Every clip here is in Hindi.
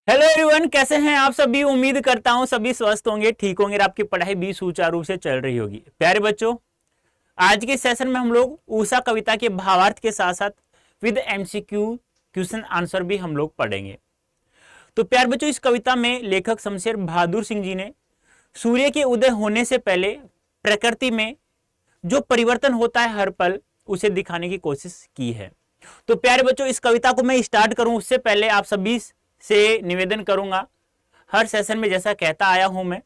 हेलो एवरीवन, कैसे हैं आप सभी। उम्मीद करता हूं सभी स्वस्थ होंगे, ठीक होंगे और आपकी पढ़ाई भी सुचारू रूप से चल रही होगी। प्यारे बच्चों, आज के सेशन में हम लोग उषा कविता के भावार्थ के साथ साथ विद एमसीक्यू क्वेश्चन आंसर भी हम लोग पढ़ेंगे। तो प्यारे बच्चों, इस कविता में लेखक शमशेर बहादुर सिंह जी ने सूर्य के उदय होने से पहले प्रकृति में जो परिवर्तन होता है हर पल, उसे दिखाने की कोशिश की है। तो प्यारे बच्चों, इस कविता को मैं स्टार्ट करूं उससे पहले आप सभी से निवेदन करूंगा, हर सेशन में जैसा कहता आया हूं मैं,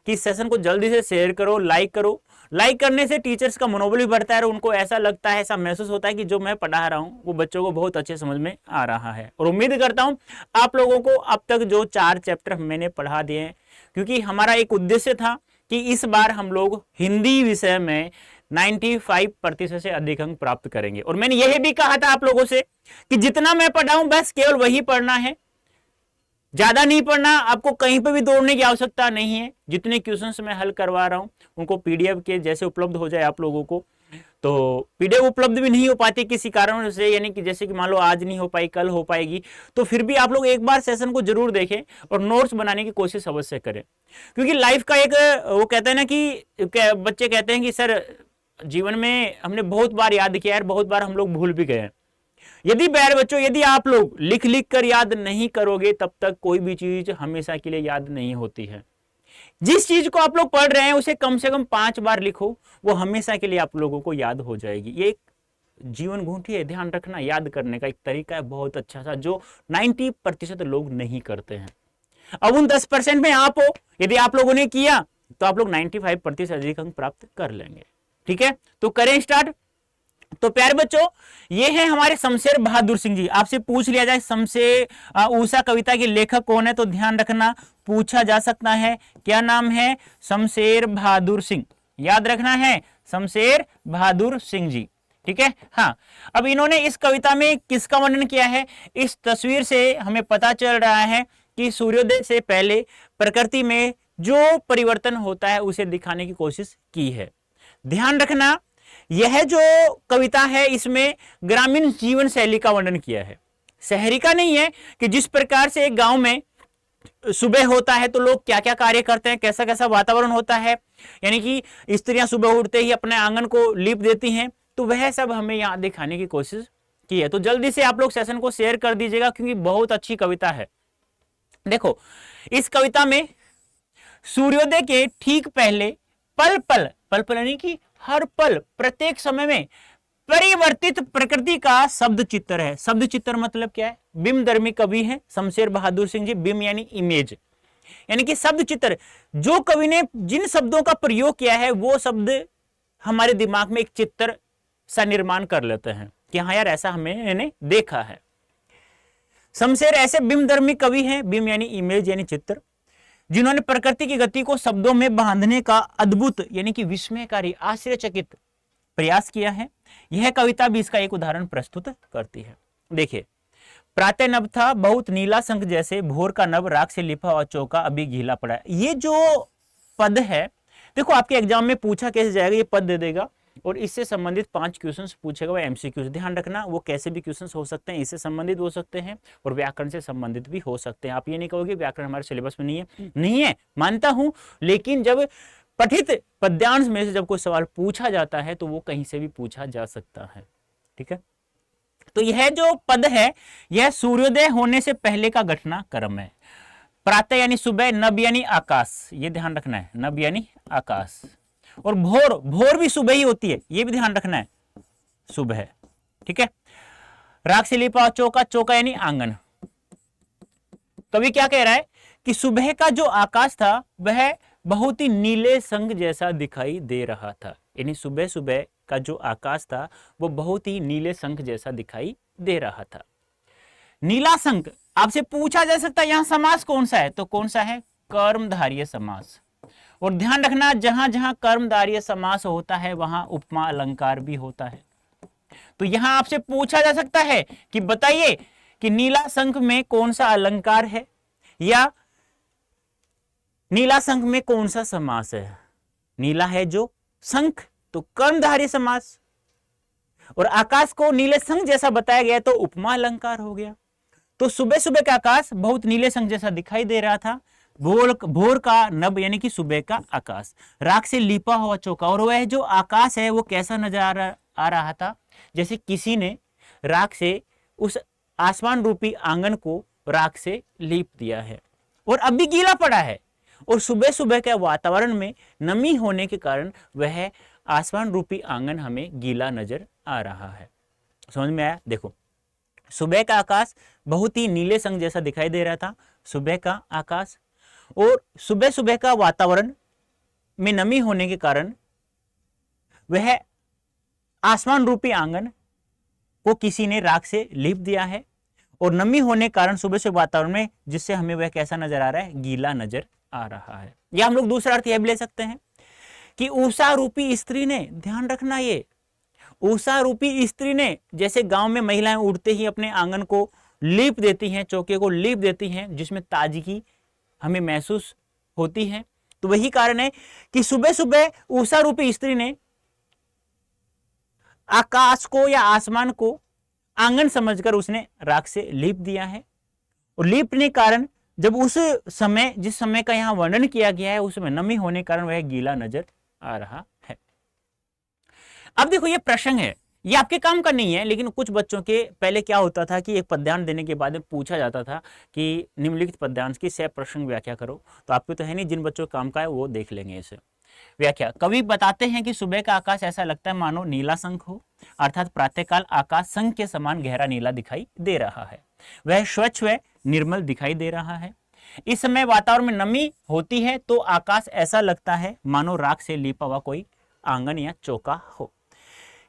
कि इस सेशन को जल्दी से शेयर करो, लाइक करो। लाइक करने से टीचर्स का मनोबल भी बढ़ता है और उनको ऐसा लगता है, ऐसा महसूस होता है कि जो मैं पढ़ा रहा हूं वो बच्चों को बहुत अच्छे समझ में आ रहा है। और उम्मीद करता हूं आप लोगों को अब तक जो 4 चैप्टर मैंने पढ़ा दिए हैं, क्योंकि हमारा एक उद्देश्य था कि इस बार हम लोग हिंदी विषय में 95% से अधिक अंक प्राप्त करेंगे। और मैंने यह भी कहा था आप लोगों से कि जितना मैं पढ़ाऊं बस केवल वही पढ़ना है, ज्यादा नहीं पढ़ना, आपको कहीं पर भी दौड़ने की आवश्यकता नहीं है। जितने क्वेश्चंस मैं हल करवा रहा हूं उनको पीडीएफ के जैसे उपलब्ध हो जाए आप लोगों को। तो पीडीएफ उपलब्ध भी नहीं हो पाती किसी कारण से, यानी कि जैसे कि मान लो आज नहीं हो पाई, कल हो पाएगी, तो फिर भी आप लोग एक बार सेशन को जरूर देखें और नोट्स बनाने की कोशिश अवश्य करें। क्योंकि लाइफ का एक वो कहते हैं ना कि बच्चे कहते हैं कि सर जीवन में हमने बहुत बार याद किया है, बहुत बार हम लोग भूल भी गए। यदि प्यारे बच्चों, यदि आप लोग लिख लिख कर याद नहीं करोगे तब तक कोई भी चीज हमेशा के लिए याद नहीं होती है। जिस चीज को आप लोग पढ़ रहे हैं उसे कम से कम 5 बार लिखो, वो हमेशा के लिए आप लोगों को याद हो जाएगी। ये एक जीवन घूंटी है, ध्यान रखना, याद करने का एक तरीका है बहुत अच्छा सा, जो 90% लोग नहीं करते हैं। अब उन 10% में आप हो, यदि आप लोगों ने किया तो आप लोग 95% अधिक अंक प्राप्त कर लेंगे। ठीक है, तो करें स्टार्ट। तो प्यारे बच्चों, ये है हमारे शमशेर बहादुर सिंह जी। आपसे पूछ लिया जाए शमशेर उषा कविता के लेखक कौन है, तो ध्यान रखना पूछा जा सकता है क्या नाम है, शमशेर बहादुर सिंह। याद रखना है, शमशेर बहादुर सिंह जी। ठीक है। हाँ, अब इन्होंने इस कविता में किसका वर्णन किया है, इस तस्वीर से हमें पता चल रहा है कि सूर्योदय से पहले प्रकृति में जो परिवर्तन होता है उसे दिखाने की कोशिश की है। ध्यान रखना, यह जो कविता है इसमें ग्रामीण जीवन शैली का वर्णन किया है, शहरी का नहीं है। कि जिस प्रकार से एक गांव में सुबह होता है तो लोग क्या क्या कार्य करते हैं, कैसा कैसा वातावरण होता है, यानी कि स्त्रियां सुबह उठते ही अपने आंगन को लीप देती हैं, तो वह सब हमें यहां दिखाने की कोशिश की है। तो जल्दी से आप लोग सेशन को शेयर कर दीजिएगा क्योंकि बहुत अच्छी कविता है। देखो, इस कविता में सूर्योदय के ठीक पहले पल पल, पल पल यानी कि हर पल, प्रत्येक समय में परिवर्तित प्रकृति का शब्द चित्र है। शब्द चित्र मतलब क्या है, बिंबधर्मी कवि है शमशेर बहादुर सिंह जी। बिंब यानी इमेज, यानी कि शब्द चित्र। जो कवि ने जिन शब्दों का प्रयोग किया है वो शब्द हमारे दिमाग में एक चित्र सा निर्माण कर लेते हैं कि हाँ यार ऐसा मैंने देखा है। शमशेर ऐसे बिंबधर्मी कवि हैं, बिंब यानी इमेज यानी चित्र, जिन्होंने प्रकृति की गति को शब्दों में बांधने का अद्भुत यानी कि विस्मयकारी, आश्चर्यचकित प्रयास किया है। यह कविता भी इसका एक उदाहरण प्रस्तुत करती है। देखिए, प्रातः नभ था बहुत नीला शंख जैसे, भोर का नभ राख से लिपा और चौका अभी गीला पड़ा है। ये जो पद है, देखो आपके एग्जाम में पूछा कैसे जाएगा, ये पद दे देगा और इससे संबंधित 5 क्वेश्चंस पूछेगा, वो एमसीक्यू। ध्यान रखना, वो कैसे भी क्वेश्चंस हो सकते हैं, इससे संबंधित हो सकते हैं और व्याकरण से संबंधित भी हो सकते हैं। आप ये नहीं कहोगे व्याकरण हमारे सिलेबस में नहीं है, नहीं है, मानता हूं, लेकिन जब पठित पद्यांश में से जब कोई सवाल पूछा जाता है तो वो कहीं से भी पूछा जा सकता है। ठीक है, तो यह जो पद है यह सूर्योदय होने से पहले का घटनाक्रम है। प्रातः यानी सुबह, नभ यानी आकाश, ये ध्यान रखना है, नभ यानी आकाश, और भोर, भोर भी सुबह ही होती है, ये भी ध्यान रखना है, सुबह। ठीक है, राख से लिपा चौका, चौका यानी आंगन। कवि क्या कह रहा है कि सुबह का जो आकाश था वह बहुत ही नीले संग जैसा दिखाई दे रहा था, यानी सुबह सुबह का जो आकाश था वो बहुत ही नीले संग जैसा दिखाई दे रहा था। नीला संग, आपसे पूछा जा सकता है यहां समास कौन सा है, तो कौन सा है, कर्मधारय समास। और ध्यान रखना, जहां जहां कर्मधारय समास होता है वहां उपमा अलंकार भी होता है। तो यहां आपसे पूछा जा सकता है कि बताइए कि नीला शंख में कौन सा अलंकार है या नीला शंख में कौन सा समास है। नीला है जो शंख तो कर्मधारय समास, और आकाश को नीले शंख जैसा बताया गया तो उपमा अलंकार हो गया। तो सुबह सुबह का आकाश बहुत नीले संग जैसा दिखाई दे रहा था। भोर का नभ यानी कि सुबह का आकाश राख से लिपा हुआ चौका, और वह जो आकाश है वो कैसा नजर आ रहा था, जैसे किसी ने राख से उस आसमान रूपी आंगन को राख से लीप दिया है और अब भी गीला पड़ा है, और सुबह सुबह के वातावरण में नमी होने के कारण वह आसमान रूपी आंगन हमें गीला नजर आ रहा है। समझ में आया? देखो, सुबह का आकाश बहुत ही नीले संग जैसा दिखाई दे रहा था, सुबह का आकाश, और सुबह सुबह का वातावरण में नमी होने के कारण वह आसमान रूपी आंगन को किसी ने राख से लीप दिया है, और नमी होने के कारण सुबह से वातावरण में जिससे हमें वह कैसा नजर आ रहा है, गीला नजर आ रहा है। या हम लोग दूसरा अर्थ यह भी ले सकते हैं कि उषा रूपी स्त्री ने, ध्यान रखना, ये उषा रूपी स्त्री ने, जैसे गांव में महिलाएं उठते ही अपने आंगन को लीप देती हैं, चौके को लीप देती हैं, जिसमें ताजगी हमें महसूस होती है, तो वही कारण है कि सुबह सुबह उषा रूपी स्त्री ने आकाश को या आसमान को आंगन समझकर उसने राख से लीप दिया है, और लीपने के कारण जब उस समय, जिस समय का यहां वर्णन किया गया है, उसमें नमी होने के कारण वह गीला नजर आ रहा है। अब देखो, ये प्रश्न है, ये आपके काम का नहीं है, लेकिन कुछ बच्चों के पहले क्या होता था कि एक पद्यांश देने के बाद में पूछा जाता था कि निम्नलिखित पद्यांश की 6 प्रश्न व्याख्या करो। तो आपको तो है नहीं, जिन बच्चों के काम का है वो देख लेंगे इसे। व्याख्या: कवि बताते हैं कि सुबह का आकाश ऐसा लगता है मानो नीला शंख हो, अर्थात प्रातःकाल आकाश शंख के समान गहरा नीला दिखाई दे रहा है, वह स्वच्छ व निर्मल दिखाई दे रहा है। इस समय वातावरण में नमी होती है तो आकाश ऐसा लगता है मानो राख से लिपा हुआ कोई आंगन या चौका हो।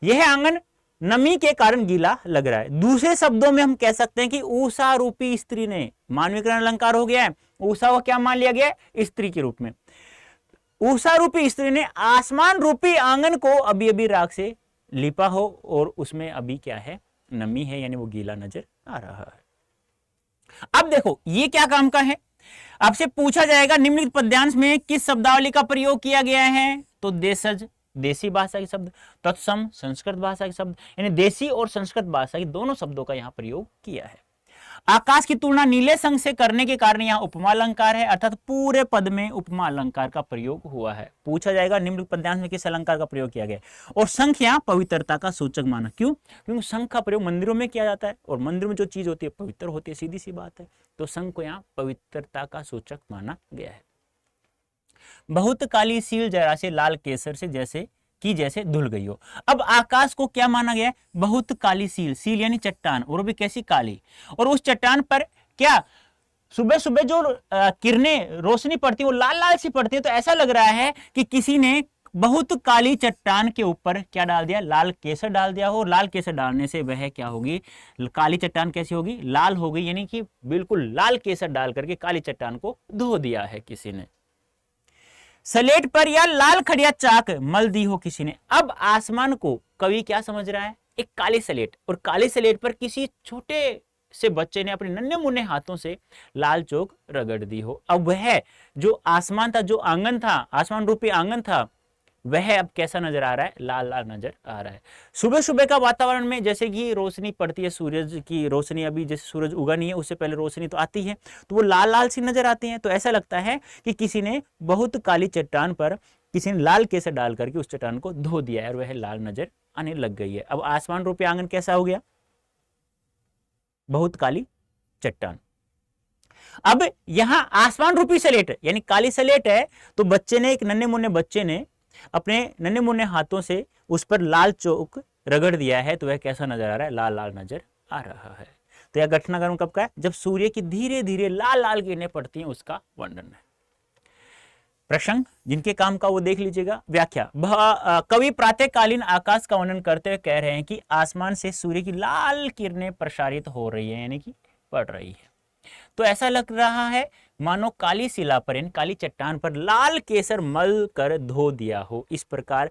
यह आंगन नमी के कारण गीला लग रहा है। दूसरे शब्दों में हम कह सकते हैं कि उषा रूपी स्त्री ने, मानवीकरण अलंकार हो गया है, उषा को क्या मान लिया गया है, स्त्री के रूप में। उषा रूपी स्त्री ने आसमान रूपी आंगन को अभी अभी राख से लिपा हो और उसमें अभी क्या है, नमी है, यानी वो गीला नजर आ रहा है। अब देखो, ये क्या काम का है, आपसे पूछा जाएगा निम्नलिखित पद्यांश में किस शब्दावली का प्रयोग किया गया है, तो देशज देसी भाषा के शब्द, तत्सम संस्कृत भाषा के शब्द, यानी देसी और संस्कृत भाषा के दोनों शब्दों का यहां प्रयोग किया है। आकाश की तुलना नीले संग से करने के कारण यहां उपमा अलंकार है, अर्थात पूरे पद में उपमा अलंकार का प्रयोग हुआ है। पूछा जाएगा निम्नलिखित पद्यांश में किस अलंकार का प्रयोग किया गया, और शंख यहां पवित्रता का सूचक माना। क्यों? क्योंकि शंख का प्रयोग मंदिरों में किया जाता है, और मंदिर में जो चीज होती है पवित्र होती है, सीधी सी बात है, तो शंख को यहाँ पवित्रता का सूचक माना गया है। बहुत काली सील जरा से लाल केसर से जैसे धुल गई हो। अब आकाश को क्या माना गया है, बहुत काली सील, सील यानी चट्टान, और भी कैसी काली, और उस चट्टान पर क्या सुबह सुबह जो किरणें रोशनी पड़ती है वो लाल लाल सी पड़ती है, तो ऐसा लग रहा है कि किसी ने बहुत काली चट्टान के ऊपर क्या डाल दिया, लाल केसर डाल दिया हो। लाल केसर डालने से वह क्या होगी, काली चट्टान कैसी होगी, लाल हो गई, यानी कि बिल्कुल लाल केसर डाल करके काली चट्टान को धो दिया है किसी ने। सलेट पर या लाल खड़िया चाक मल दी हो किसी ने। अब आसमान को कवि क्या समझ रहा है, एक काली सलेट, और काली सलेट पर किसी छोटे से बच्चे ने अपने नन्हे मुन्ने हाथों से लाल चौक रगड़ दी हो। अब वह जो आसमान था, जो आंगन था, आसमान रूपी आंगन था, वह अब कैसा नजर आ रहा है, लाल लाल नजर आ रहा है। सुबह सुबह का वातावरण में जैसे कि रोशनी पड़ती है, सूरज की रोशनी, अभी जैसे सूरज उगा नहीं है उससे पहले रोशनी तो आती है, तो वो लाल लाल सी नजर आती है, तो ऐसा लगता है कि किसी ने बहुत काली चट्टान पर किसी ने लाल केसर डाल करके उस चट्टान को धो दिया है और वह लाल नजर आने लग गई है। अब आसमान रूपी आंगन कैसा हो गया, बहुत काली चट्टान। अब यहां आसमान रूपी सलेट यानी काली सलेट है, तो बच्चे ने, एक नन्हे मुन्ने बच्चे ने अपने नन्हे मुन्ने हाथों से उस पर लाल चौक रगड़ दिया है, तो वह कैसा नजर आ रहा है, लाल लाल नजर आ रहा है। तो यह घटनाक्रम कब का है, जब सूर्य की धीरे धीरे लाल लाल किरणें पड़ती हैं, उसका वर्णन है। प्रसंग जिनके काम का वो देख लीजिएगा। व्याख्या: कवि प्रातःकालीन आकाश का वर्णन करते हुए कह रहे हैं कि आसमान से सूर्य की लाल किरणें प्रसारित हो रही है, यानी कि पड़ रही है, तो ऐसा लग रहा है मानो काली शिला पर, यानी काली चट्टान पर लाल केसर मल कर धो दिया हो। इस प्रकार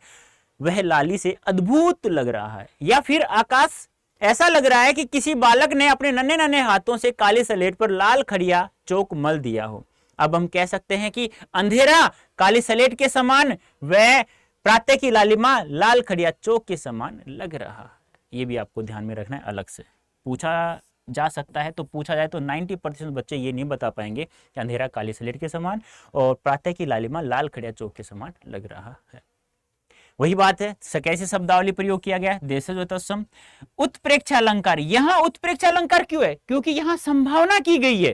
वह लाली से अद्भुत लग रहा है। या फिर आकाश ऐसा लग रहा है कि किसी बालक ने अपने नन्हे नन्हे हाथों से काली सलेट पर लाल खड़िया चौक मल दिया हो। अब हम कह सकते हैं कि अंधेरा काली सलेट के समान, वह प्रातः की लालिमा लाल खड़िया चौक के समान लग रहा है। ये भी आपको ध्यान में रखना है, अलग से पूछा जा सकता है। तो पूछा जाए तो 90% बच्चे ये नहीं बता पाएंगे कि अंधेरा काली स्लेट के समान और प्रातः की लालिमा लाल खड़िया चौक के समान लग रहा है। वही बात है, कैसे शब्दावली प्रयोग किया गया, देशज व तत्सम। उत्प्रेक्षा अलंकार, यहां उत्प्रेक्षा अलंकार क्यों है? क्योंकि यहां संभावना की गई है।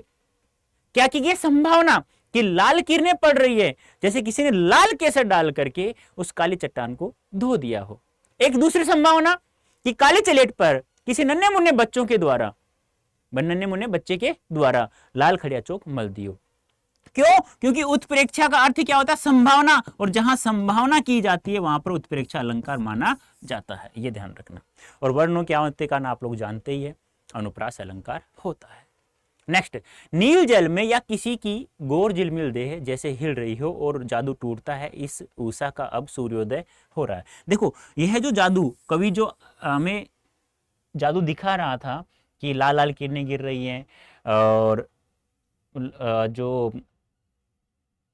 क्या की गई? संभावना कि लाल किरणें पड़ रही है, जैसे किसी ने लाल केसर डाल करके उस काली चट्टान को धो दिया हो। एक दूसरी संभावना कि काली स्लेट पर किसी नन्हे मुन्ने बच्चों के द्वारा, नन्हे मुन्ने बच्चे के द्वारा लाल खड़िया चौक मल दियो। क्यों? क्योंकि उत्प्रेक्षा का अर्थ क्या होता है? संभावना, और जहां संभावना की जाती है वहां पर उत्प्रेक्षा अलंकार माना जाता है, यह ध्यान रखना। और वर्णों के आवृत्ति का ना आप लोग जानते ही है, अनुप्रास अलंकार होता है। नेक्स्ट, नील जल में या किसी की गौर झिलमिल देह जैसे हिल रही हो और जादू टूटता है, इस उषा का अब सूर्योदय हो रहा है। देखो, यह जो जादू कवि जो हमें जादू दिखा रहा था कि लाल लाल किरणें गिर रही हैं और जो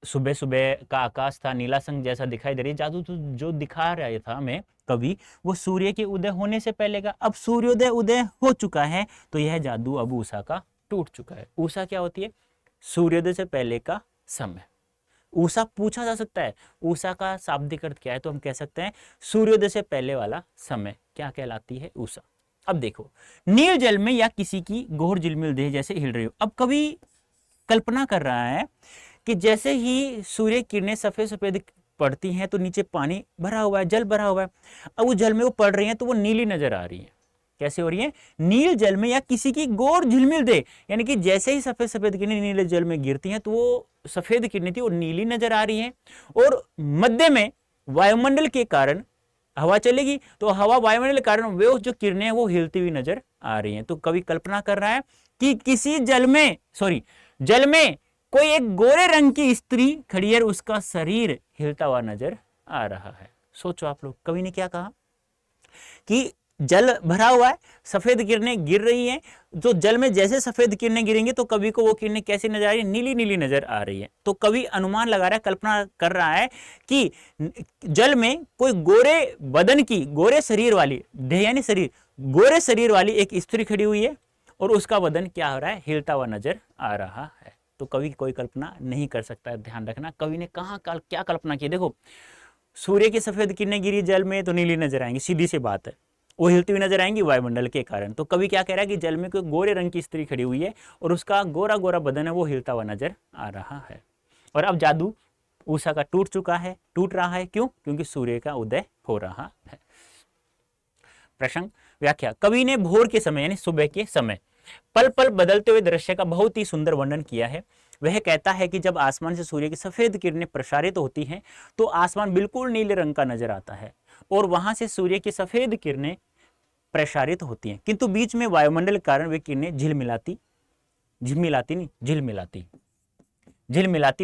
सुबह सुबह का आकाश था नीला संग जैसा दिखाई दे रही, जादू तो जो दिखा रहा था हमें कवि, वो सूर्य के उदय होने से पहले का। अब सूर्योदय उदय हो चुका है, तो यह जादू अब उषा का टूट चुका है। उषा क्या होती है? सूर्योदय से पहले का समय। उषा पूछा जा सकता है, उषा का शाब्दिक अर्थ क्या है? तो हम कह सकते हैं सूर्योदय से पहले वाला समय क्या कहलाती है? उषा। अब देखो, नील जल में या किसी की घोर झिलमिल देह जैसे हिल रही हो। अब कवि कल्पना कर रहा है कि जैसे ही सूर्य किरणें सफेद सफेद पड़ती हैं तो नीचे पानी भरा हुआ है, जल भरा हुआ है। अब वो जल में वो पड़ रही हैं तो वो नीली नजर आ रही है। कैसे हो रही है? नील जल में या किसी की घोर झिलमिल दे, यानी कि जैसे ही सफेद सफेद किरणें नीले जल में गिरती हैं तो वो सफेद किरणें थी वो नीली नजर आ रही हैं। और मध्य में वायुमंडल के कारण हवा चलेगी, तो हवा वायुमंडल के कारण वे जो किरणें हैं वो हिलती हुई नजर आ रही हैं। तो कवि कल्पना कर रहा है कि किसी जल में कोई एक गोरे रंग की स्त्री खड़ी है, उसका शरीर हिलता हुआ नजर आ रहा है। सोचो आप लोग, कवि ने क्या कहा कि जल भरा हुआ है, सफेद किरणें गिर रही हैं, जो जल में जैसे सफेद किरणें गिरेंगे तो कवि को वो किरणें कैसी नजर आ रही है? नीली नीली नजर आ रही है। तो कवि अनुमान लगा रहा है, कल्पना कर रहा है कि जल में कोई गोरे बदन की, गोरे शरीर वाली, देह यानी शरीर, गोरे शरीर वाली एक स्त्री खड़ी हुई है और उसका बदन क्या हो रहा है? हिलता हुआ नजर आ रहा है। तो कवि कोई कल्पना नहीं कर सकता है, ध्यान रखना। कवि ने क्या कल्पना की? देखो, सूर्य की सफेद किरणें गिरी जल में तो नीली नजर आएंगी, सीधी सी बात है, वो हिलती हुई नजर आएंगी वायुमंडल के कारण। तो कवि क्या कह रहा है कि जल में कोई गोरे रंग की स्त्री खड़ी हुई है और उसका गोरा गोरा बदन है वो हिलता हुआ नजर आ रहा है। और अब जादू उषा का टूट रहा है। क्यों? क्योंकि सूर्य का उदय हो रहा है। प्रसंग व्याख्या, कवि ने भोर के समय यानी सुबह के समय पल पल बदलते हुए दृश्य का बहुत ही सुंदर वर्णन किया है। वह कहता है कि जब आसमान से सूर्य की सफेद किरणें प्रसारित होती हैं तो आसमान बिल्कुल नीले रंग का नजर आता है और वहां से सूर्य की सफेद किरणें प्रसारित होती हैं, किंतु बीच में वायुमंडल के कारण वे किरणें झिलमिलाती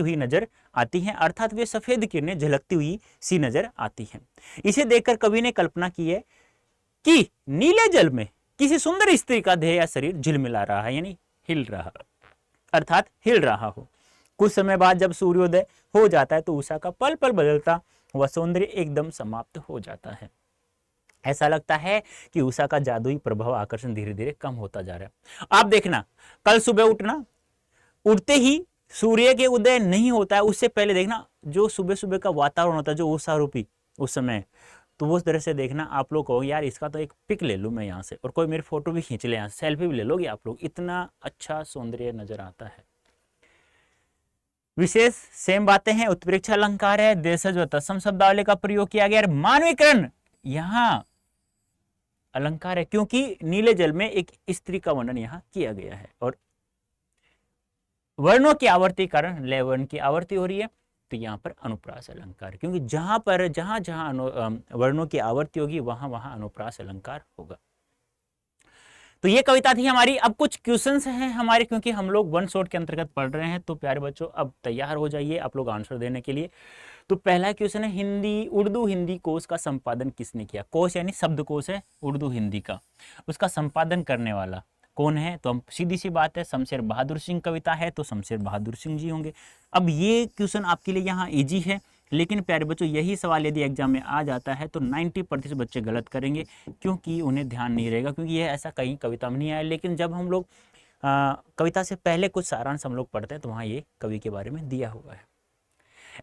हुई नजर आती हैं, अर्थात वे सफेद किरणें झलकती हुई सी नजर आती हैं। इसे देखकर कवि ने कल्पना की है कि नीले जल में किसी सुंदर स्त्री का देह या शरीर झिलमिला रहा है, यानी हिल रहा, अर्थात हिल रहा हो। कुछ समय बाद जब सूर्योदय हो जाता है तो उषा का पल पल बदलता हुआ सौंदर्य एकदम समाप्त हो जाता है। ऐसा लगता है कि उषा का जादुई प्रभाव, आकर्षण धीरे धीरे कम होता जा रहा है। आप देखना, कल सुबह उठते ही सूर्य के उदय नहीं होता है, उससे पहले देखना जो सुबह सुबह का वातावरण होता है, जो उषा रूपी उस समय, तो वो तरह से देखना। आप लोग कहो यार इसका तो एक पिक ले लूं मैं यहाँ से, और कोई मेरी फोटो भी खींच ले, यहाँ सेल्फी भी ले लोगे आप लोग, इतना अच्छा सौंदर्य नजर आता है। विशेष सेम बातें हैं, उत्प्रेक्षा अलंकार है, देशज व तत्सम शब्दावली का प्रयोग किया गया। मानवीकरण यहाँ अलंकार है क्योंकि नीले जल में एक स्त्री का वर्णन यहाँ किया गया है। और वर्णों की आवर्ती कारण लय वर्ण की आवर्ती हो रही है, तो यहाँ पर अनुप्रास अलंकार, क्योंकि जहां वर्णों की आवर्ती होगी वहां वहां अनुप्रास अलंकार होगा। तो ये कविता थी हमारी। अब कुछ क्वेश्चंस हैं हमारे, क्योंकि हम लोग वन शॉट के अंतर्गत पढ़ रहे हैं, तो प्यारे बच्चों अब तैयार हो जाइए आप लोग आंसर देने के लिए। तो पहला क्वेश्चन है, उर्दू हिंदी कोश का संपादन किसने किया? कोश यानी शब्दकोश है उर्दू हिंदी का, उसका संपादन करने वाला कौन है? तो हम सीधी सी बात है, शमशेर बहादुर सिंह कविता है तो शमशेर बहादुर सिंह जी होंगे। अब ये क्वेश्चन आपके लिए यहाँ इजी है, लेकिन प्यारे बच्चों यही सवाल यदि एग्जाम में आ जाता है तो 90% बच्चे गलत करेंगे, क्योंकि उन्हें ध्यान नहीं रहेगा, क्योंकि यह ऐसा कहीं कविता में नहीं आया। लेकिन जब हम लोग कविता से पहले कुछ सारांश हम लोग पढ़ते हैं तो वहाँ ये कवि के बारे में दिया हुआ है।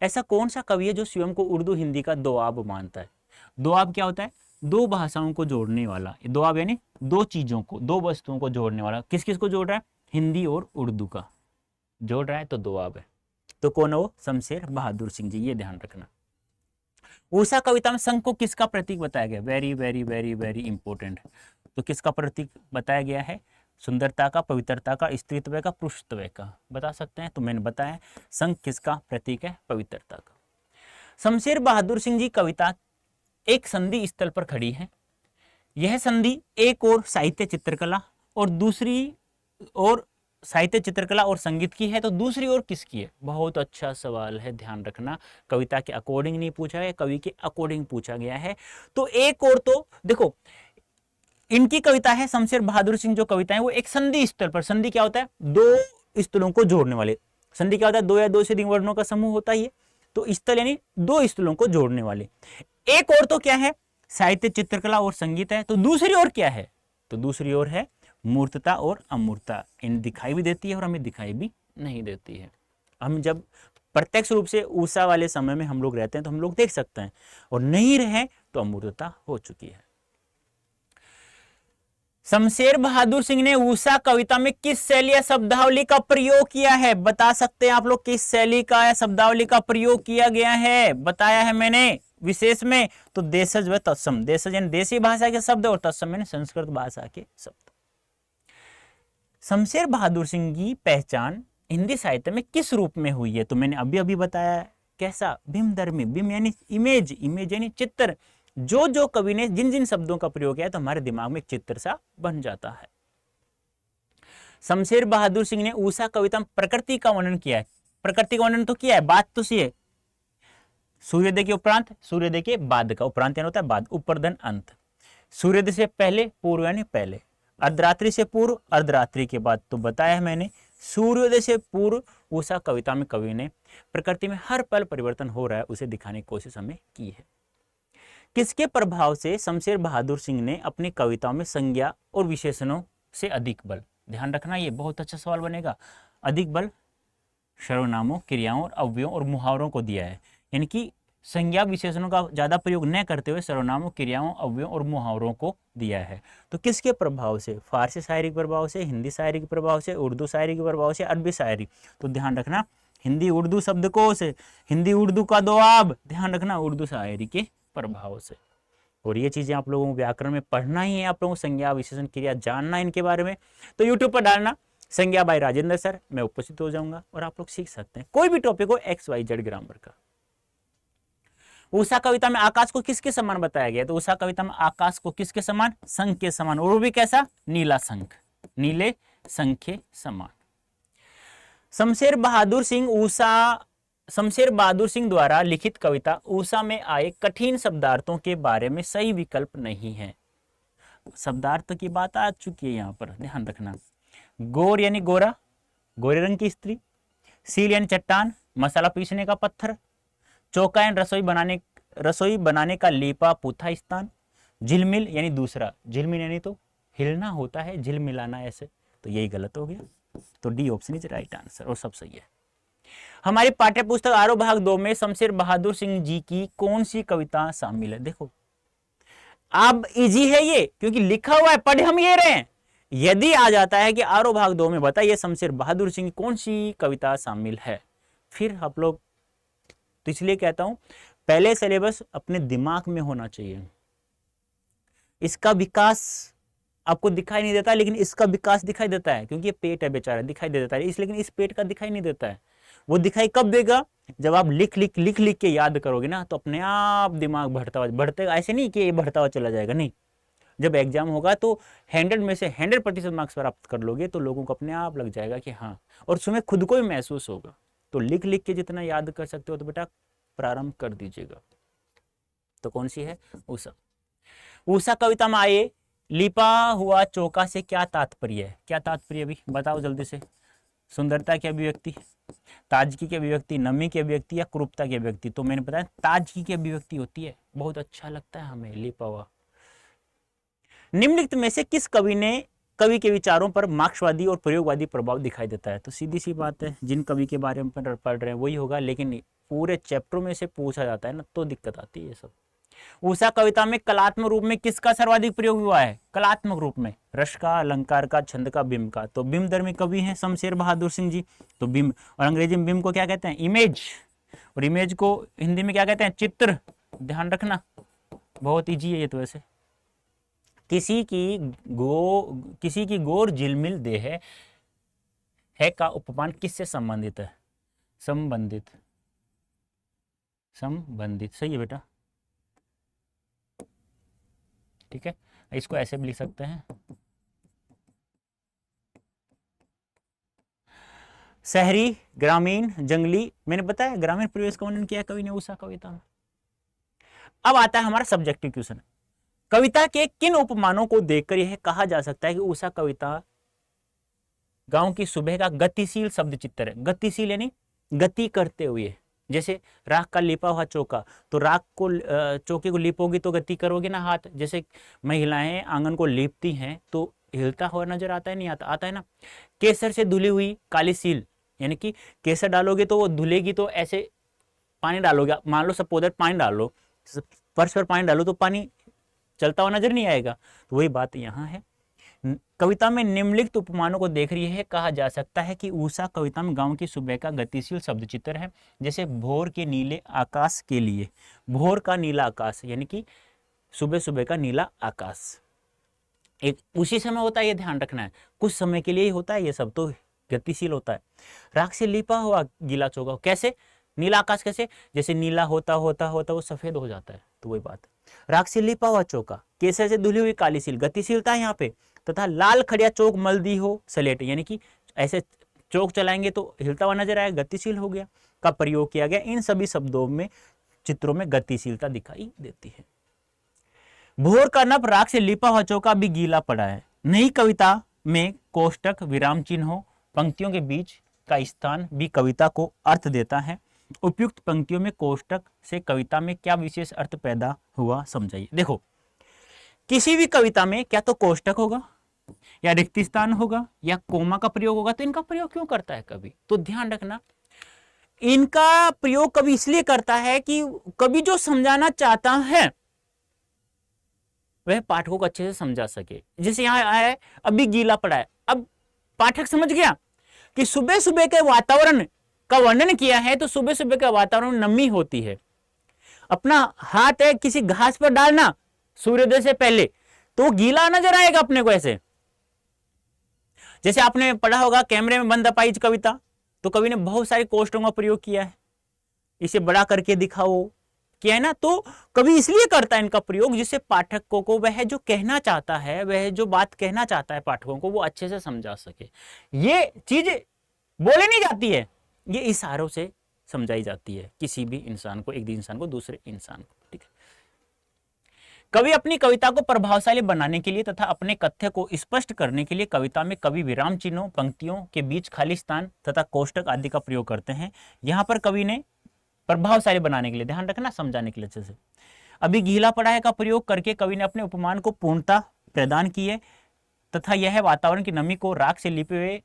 ऐसा कौन सा कवि है जो स्वयं को उर्दू हिंदी का दोआब मानता है? दोआब क्या होता है? दो भाषाओं को जोड़ने वाला। दोआब यानी दो चीजों को, दो वस्तुओं को जोड़ने वाला। किस किस को जोड़ रहा है? हिंदी और उर्दू का जोड़ रहा है तो दोआब है। तो कौन है वो? शमशेर बहादुर सिंह जी, ये ध्यान रखना। ऊषा कविता में संघ को किसका प्रतीक बताया गया? Very very very very important. तो किसका प्रतीक बताया गया है? सुंदरता का, पवित्रता का, स्त्रीत्व का, पुरुषत्व का। बता सकते हैं? तो मैंने बताया संघ किसका प्रतीक है? पवित्रता का। शमशेर बहादुर सिंह जी कविता एक संधि स्थल पर खड़ी है। यह संधि एक और साहित्य चित्रकला और दूसरी और साहित्य चित्रकला और संगीत की है, तो दूसरी ओर किसकी है? बहुत अच्छा सवाल है, ध्यान रखना। कविता के अकॉर्डिंग नहीं पूछा गया, कवि के अकॉर्डिंग पूछा गया है। तो एक और, तो देखो इनकी कविता है, शमशेर बहादुर सिंह जो कविता है वो एक संधि स्थल पर। संधि क्या होता है? दो स्थलों को जोड़ने वाले। संधि क्या होता है? दो या दो से अधिक वर्णों का समूह होता ही है। तो स्थल यानी दो स्थलों को जोड़ने वाले। एक और तो क्या है? साहित्य चित्रकला और संगीत है। तो दूसरी ओर क्या है? तो दूसरी ओर है मूर्तता और अमूर्तता। इन दिखाई भी देती है और हमें दिखाई भी नहीं देती है। हम जब प्रत्यक्ष रूप से ऊषा वाले समय में हम लोग रहते हैं तो हम लोग देख सकते हैं, और नहीं रहे तो अमूर्तता हो चुकी है। शमशेर बहादुर सिंह ने ऊषा कविता में किस शैली या शब्दावली का प्रयोग किया है? बता सकते हैं आप लोग किस शैली का या शब्दावली का प्रयोग किया गया है? बताया है मैंने विशेष में। तो देशज व तत्सम। देशज यानी देसी भाषा के शब्द और तत्सम यानी संस्कृत भाषा के शब्द। शमशेर बहादुर सिंह की पहचान हिंदी साहित्य में किस रूप में हुई है? तो मैंने अभी अभी बताया। कैसा? बिंबधर्मी। बिंब यानी इमेज, इमेज यानी चित्र। जो जो कवि ने जिन जिन शब्दों का प्रयोग किया तो हमारे दिमाग में एक चित्र सा बन जाता है। शमशेर बहादुर सिंह ने ऊषा कविता में प्रकृति का वर्णन किया है। प्रकृति का वर्णन तो किया है, बात तो सी है। सूर्योदय के उपरांत, सूर्योदय के बाद का, उपरांत यानी होता है बाद, ऊपर धन अंत। सूर्योदय से पहले, पूर्व यानी पहले। अर्धरात्रि से पूर्व, अर्धरात्रि के बाद। तो बताया है मैंने सूर्योदय से पूर्व ऊषा कविता में कवि ने प्रकृति में हर पल परिवर्तन हो रहा है उसे दिखाने की कोशिश हमें की है। किसके प्रभाव से शमशेर बहादुर सिंह ने अपनी कविताओं में संज्ञा और विशेषणों से अधिक बल? ध्यान रखना, ये बहुत अच्छा सवाल बनेगा। अधिक बल सर्वनामों, क्रियाओं और अव्ययों और मुहावरों को दिया है। यानी कि संज्ञा विशेषणों का ज्यादा प्रयोग न करते हुए सर्वनामों, क्रियाओं, अव्ययों और मुहावरों को दिया है। तो किसके प्रभाव से? फारसी शायरी के प्रभाव से, हिंदी शायरी के प्रभाव से, उर्दू शायरी के प्रभाव से, अरबी शायरी। तो ध्यान रखना हिंदी उर्दू शब्दकोश, हिंदी उर्दू का दोआब, ध्यान रखना उर्दू शायरी के प्रभाव से। और ये चीजें आप लोगों को व्याकरण में पढ़ना ही है, आप लोगों को संज्ञा विशेषण क्रिया जानना इनके बारे में। तो यूट्यूब पर डालना संज्ञा बाय राजेंद्र सर, मैं उपस्थित हो जाऊंगा और आप लोग सीख सकते हैं कोई भी टॉपिक हो, XYZ ग्रामर का। ऊषा कविता में आकाश को किसके समान बताया गया? तो ऊषा कविता में आकाश को किसके समान? शंख के समान। और वो भी कैसा? नीला शंख, नीले शंख के समान। शमशेर बहादुर सिंह द्वारा लिखित कविता ऊषा में आए कठिन शब्दार्थों के बारे में सही विकल्प नहीं है। शब्दार्थ की बात आ चुकी है यहाँ पर, ध्यान रखना। गोर यानी गोरा, गोरे रंग की स्त्री। सील यानी चट्टान, मसाला पीसने का पत्थर। चौका यानी रसोई बनाने का लीपा पुथा स्थान। झिलमिल यानी दूसरा, झिलमिल यानी तो हिलना होता है, झिलमिलाना ऐसे। तो यही गलत हो गया। तो D option is right answer और सब सही है। हमारी पाठ्य पुस्तक आरो भाग 2 में शमशेर बहादुर सिंह जी की कौन सी कविता शामिल है? देखो अब इजी है ये, क्योंकि लिखा हुआ है, पढ़ हम ये रहे हैं। यदि आ जाता है कि आरो भाग 2 में बताइए शमशेर बहादुर सिंह की कौन सी कविता शामिल है, फिर आप लोग, तो इसलिए कहता हूं पहले सिलेबस अपने दिमाग में होना चाहिए। इसका विकास आपको दिखाई नहीं देता, लेकिन इसका विकास दिखाई देता है, क्योंकि ये पेट है बेचारा, दिखाई दे देता है इस, लेकिन इस पेट का दिखाई नहीं देता है। वो दिखाई कब देगा? जब आप लिख लिख के याद करोगे ना, तो अपने आप दिमाग बढ़तेगा। ऐसे नहीं कि ये बढ़ता हुआ चला जाएगा, नहीं। जब एग्जाम होगा तो 100 में से 100% मार्क्स प्राप्त कर लोगे तो लोगों को अपने आप लग जाएगा कि हाँ, और उसमें खुद को भी महसूस होगा। तो लिख के जितना याद कर सकते हो तो बेटा प्रारंभ कर दीजिएगा। तो कौन सी है? ऊषा। ऊषा कविता में आए लिपा हुआ चौका से क्या तात्पर्य है? क्या तात्पर्य? अभी बताओ जल्दी से। सुंदरता की अभिव्यक्ति, ताजगी की अभिव्यक्ति, नमी की अभिव्यक्ति या क्रूरता की अभिव्यक्ति। तो मैंने बताया ताजगी की अभिव्यक्ति होती है, बहुत अच्छा लगता है हमें लिपा हुआ। निम्नलिखित में से किस कवि के विचारों पर मार्क्सवादी और प्रयोगवादी प्रभाव दिखाई देता है? तो सीधी सी बात है, जिन कवि के बारे में पढ़ रहे हैं वही होगा, लेकिन पूरे चैप्टरों में से पूछा जाता है ना, तो दिक्कत आती है ये सब। उषा कविता में कलात्मक रूप में किसका सर्वाधिक प्रयोग हुआ है? कलात्मक रूप में रस का, अलंकार का, छंद का, बिंब का। तो बिंबधर्मी कवि हैं शमशेर बहादुर सिंह जी। तो बिंब, और अंग्रेजी में बिंब को क्या कहते हैं? इमेज, और इमेज को हिंदी में क्या कहते हैं? चित्र। ध्यान रखना, बहुत ईजी है ये तो। वैसे किसी की गोर झिलमिल देह है का उपमान किससे संबंधित है? संबंधित, सही है बेटा, ठीक है। इसको ऐसे भी लिख सकते हैं, शहरी, ग्रामीण, जंगली। मैंने बताया ग्रामीण परिवेश का वर्णन किया कवि ने उषा कविता में। अब आता है हमारा सब्जेक्टिव क्वेश्चन, कविता के किन उपमानों को देखकर यह कहा जा सकता है कि उषा कविता गांव की सुबह का गतिशील शब्द चित्र है? गतिशील यानी गति करते हुए, जैसे राख का लिपा हुआ चौका, तो राख को चौके को लिपोगी तो गति करोगे ना हाथ। जैसे महिलाएं आंगन को लीपती हैं तो हिलता हुआ नजर आता है, नहीं आता? आता है ना। केसर से धुली हुई काली सील, यानी कि केसर डालोगे तो वो धुलेगी, तो ऐसे पानी डालोगे, मान लो सपोज पानी डालो, फर्श पर पानी डालो तो पानी चलता हुआ नजर नहीं आएगा। तो वही बात यहाँ है। कविता में निम्नलिखित उपमानों को देख रही है कहा जा सकता है कि उषा कविता में गांव की सुबह का गतिशील शब्द चित्र है। जैसे भोर के नीले आकाश के लिए, भोर का नीला आकाश यानी कि सुबह सुबह का नीला आकाश एक उसी समय होता है, ये ध्यान रखना है, कुछ समय के लिए ही होता है, ये सब तो गतिशील होता है। राख से लिपा हुआ गीला चौका, कैसे? नीला आकाश कैसे? जैसे नीला होता होता होता वो सफेद हो जाता है, तो वही बात है। राख से लिपा हुआ चौका, केसर से धुली हुई काली सील, गतिशीलता है यहाँ पे। तथा लाल खड़िया चौक मलदी हो सलेट, यानी कि ऐसे चौक चलाएंगे तो हिलता हुआ नजर आएगा, गतिशील हो गया, का प्रयोग किया गया। इन सभी शब्दों में, चित्रों में गतिशीलता दिखाई देती है। भोर का नभ राख से लिपा हुआ चौका भी गीला पड़ा है। नई कविता में कोष्टक, विराम चिन्हों, पंक्तियों के बीच का स्थान भी कविता को अर्थ देता है। उपयुक्त पंक्तियों में कोष्टक से कविता में क्या विशेष अर्थ पैदा हुआ समझाइए। देखो, किसी भी कविता में क्या तो कोष्टक होगा या रिक्त स्थान होगा या कोमा का प्रयोग होगा। तो इनका प्रयोग क्यों करता है कवि? तो ध्यान रखना, इनका प्रयोग कवि इसलिए करता है कि कवि जो समझाना चाहता है वह पाठकों को अच्छे से समझा सके। जैसे यहां आया है अभी गीला पड़ा है, अब पाठक समझ गया कि सुबह सुबह के वातावरण का वर्णन किया है, तो सुबह सुबह के वातावरण में नमी होती है। अपना हाथ है किसी घास पर डालना सूर्योदय से पहले, तो गीला नजर आएगा अपने को ऐसे। जैसे आपने पढ़ा होगा कैमरे में बंद अपाइज कविता, तो कवि ने बहुत सारे कोष्टकों का प्रयोग किया है, इसे बड़ा करके दिखाओ किया है ना। तो कवि इसलिए करता है इनका प्रयोग जिससे पाठकों को वह जो कहना चाहता है, वह जो बात कहना चाहता है पाठकों को, वो अच्छे से समझा सके। ये चीज बोले नहीं जाती है, ये इशारों से समझाई जाती है किसी भी इंसान को, एक इंसान को दूसरे इंसान को, ठीक है। कवि अपनी कविता को प्रभावशाली बनाने के लिए तथा अपने कथ्य को स्पष्ट करने के लिए कविता में कवि विराम चिन्हों, पंक्तियों के बीच खाली स्थान तथा कोष्टक आदि का प्रयोग करते हैं। यहां पर कवि ने प्रभावशाली बनाने के लिए, ध्यान रखना, समझाने के लिए अच्छे से, अभी गीला पड़ा है का प्रयोग करके कवि ने अपने उपमान को पूर्णता प्रदान की है तथा यह वातावरण की नमी को राख से लिपे हुए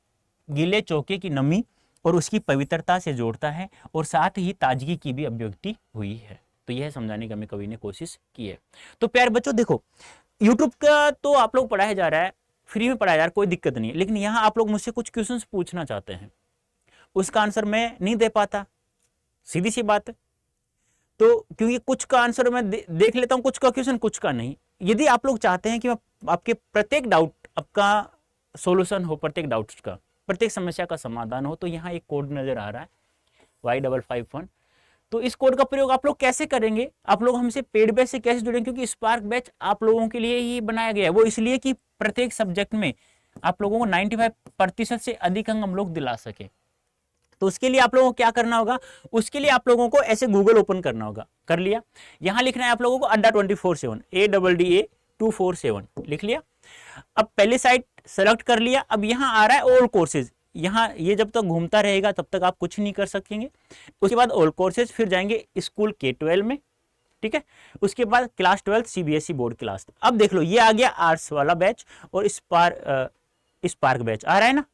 गीले चौके की नमी और उसकी पवित्रता से जोड़ता है और साथ ही ताजगी की भी अभिव्यक्ति हुई है। तो यह समझाने की हमें कवि ने कोशिश की है। तो प्यारे बच्चों देखो, यूट्यूब का तो आप लोग पढ़ाया जा रहा है, फ्री में पढ़ाया जा रहा है, कोई दिक्कत नहीं है, लेकिन यहाँ आप लोग मुझसे कुछ क्वेश्चंस पूछना चाहते हैं, उसका आंसर मैं नहीं दे पाता, सीधी सी बात है। तो क्योंकि कुछ का आंसर मैं देख लेता हूं, कुछ का क्वेश्चन, कुछ का नहीं। यदि आप लोग चाहते हैं कि मैं आपके प्रत्येक डाउट आपका सॉल्यूशन हो, प्रत्येक डाउट्स का, प्रत्येक समस्या का समाधान हो, तो यहाँ एक कोड नजर आ रहा है Y551। तो इस कोड का प्रयोग आप लोग कैसे करेंगे? आप लोग हमसे पेड बैच से कैसे जुड़ेंगे? क्योंकि स्पार्क बैच आप लोगों के लिए ही बनाया गया है, वो इसलिए कि प्रत्येक सब्जेक्ट में आप लोगों को 95% से अधिक अंक हम लोग दिला सके। तो उसके लिए आप लोगों को क्या करना होगा? उसके लिए आप लोगों को ऐसे गूगल ओपन करना होगा, कर लिया, यहां लिखना है आप लोगों को अड्डा 24/7, ADDA 247 लिख लिया। अब पहले साइट सेलेक्ट कर लिया, अब यहां आ रहा है ऑल कोर्सेज, यहाँ ये जब तक घूमता रहेगा तब तक आप कुछ नहीं कर सकेंगे। उसके बाद ऑल कोर्सेज, फिर जाएंगे स्कूल K-12 में, ठीक है। उसके बाद क्लास 12 CBSE बोर्ड क्लास। अब देख लो ये आ गया आर्ट्स वाला बैच और स्पार्क बैच आ रहा है ना,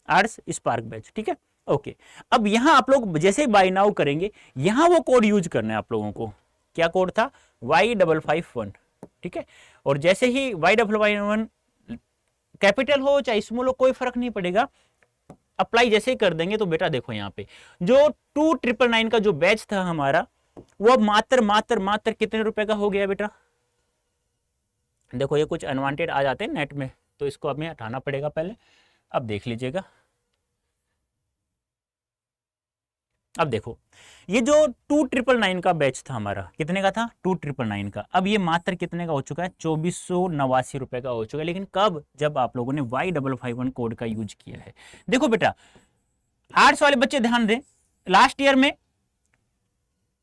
आर्ट्स स्पार्क बैच, ठीक है। ओके, अब यहां आप लोग जैसे बाय नाउ करेंगे, यहां वो कोड यूज करना है आप लोगों को। क्या कोड था? Y551, ठीक है। और जैसे ही Y551 कैपिटल हो चाहे स्मॉल हो कोई फर्क नहीं पड़ेगा, अप्लाई जैसे ही कर देंगे तो बेटा देखो यहाँ पे जो 2999 का जो बैच था हमारा, वो मात्र मात्र मात्र कितने रुपए का हो गया बेटा? देखो ये कुछ अनवांटेड आ जाते हैं नेट में, तो इसको हमें हटाना पड़ेगा पहले। अब देख लीजिएगा, अब देखो ये जो 2999 का बैच था हमारा, कितने का था? 2999 का। अब ये मात्र कितने का हो चुका है? 2489 रुपए का हो चुका है। लेकिन कब? जब आप लोगों ने Y551 कोड का यूज किया है। देखो बेटा, आर्ट्स वाले बच्चे ध्यान दें, लास्ट ईयर में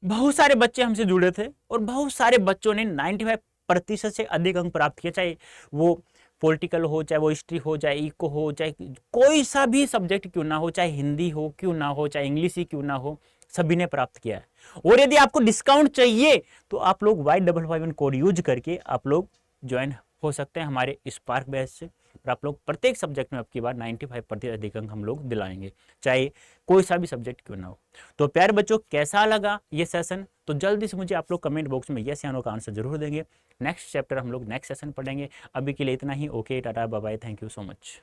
बहुत सारे बच्चे हमसे जुड़े थे और बहुत सारे बच्चों ने 95% से अधिक अंक प्राप्त किए, चाहे वो पॉलिटिकल हो, चाहे वो हिस्ट्री हो, चाहे इको हो, चाहे कोई सा भी सब्जेक्ट क्यों ना हो, चाहे हिंदी हो क्यों ना हो, चाहे इंग्लिश ही क्यों ना हो, सभी ने प्राप्त किया है। और यदि आपको डिस्काउंट चाहिए तो आप लोग Y551 कोड यूज करके आप लोग ज्वाइन हो सकते हैं हमारे स्पार्क बैच से, और आप लोग प्रत्येक सब्जेक्ट में अब की बार 95% अधिक अंक हम लोग दिलाएंगे, चाहे कोई सा भी सब्जेक्ट क्यों ना हो। तो प्यारे बच्चों, कैसा लगा ये सेशन? तो जल्दी से मुझे आप लोग कमेंट बॉक्स में यस या नो का आंसर जरूर देंगे। नेक्स्ट चैप्टर हम लोग नेक्स्ट सेशन पढ़ेंगे। अभी के लिए इतना ही। Okay, tata, bye bye, thank you so much.